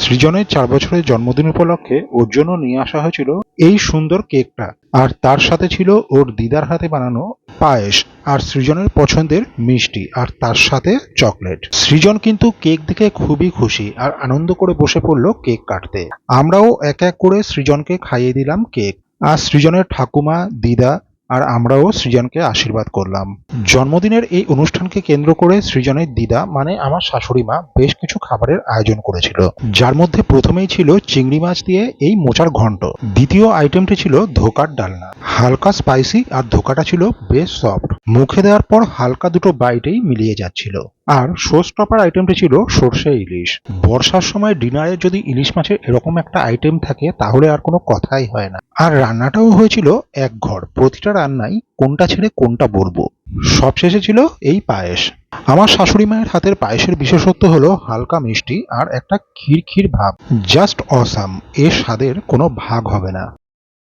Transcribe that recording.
সৃজনের 4 বছরের জন্মদিন উপলক্ষে ওর জন্য নিয়ে আসা হয়েছিল এই সুন্দর কেকটা, আর তার সাথে ছিল ওর দিদার হাতে বানানো পায়েস, আর সৃজনের পছন্দের মিষ্টি, আর তার সাথে চকলেট। সৃজন কিন্তু কেক দেখে খুবই খুশি আর আনন্দ করে বসে পড়লো কেক কাটতে। আমরাও এক এক করে সৃজনকে খাইয়ে দিলাম কেক, আর সৃজনের ঠাকুমা, দিদা আর আমরাও সৃজনকে আশীর্বাদ করলাম। জন্মদিনের এই অনুষ্ঠানকে কেন্দ্র করে সৃজনের দিদা মানে আমার শাশুড়ি মা বেশ কিছু খাবারের আয়োজন করেছিল, যার মধ্যে প্রথমেই ছিল চিংড়ি মাছ দিয়ে এই মোচার ঘন্ট। দ্বিতীয় আইটেমটি ছিল ধোকার ডালনা, হালকা স্পাইসি আর ধোকাটা ছিল বেশ সফট, মুখে দেওয়ার পর হালকা দুটো বাইটেই মিলিয়ে যাচ্ছিল। আর শো স্টপার আইটেমটি ছিল সর্ষে ইলিশ। বর্ষার সময় ডিনারে যদি ইলিশ মাছের এরকম একটা আইটেম থাকে তাহলে আর কোনো কথাই হয় না। আর রান্নাটাও হয়েছিল এক ঘর, প্রতিটা রান্নাই কোনটা ছেড়ে কোনটা বলবো। সবশেষে ছিল এই পায়েস। আমার শাশুড়ি মায়ের হাতের পায়েসের বিশেষত্ব হলো হালকা মিষ্টি আর একটা ক্ষীর ক্ষীর ভাব, জাস্ট অসাম। এর স্বাদের কোনো ভাগ হবে না।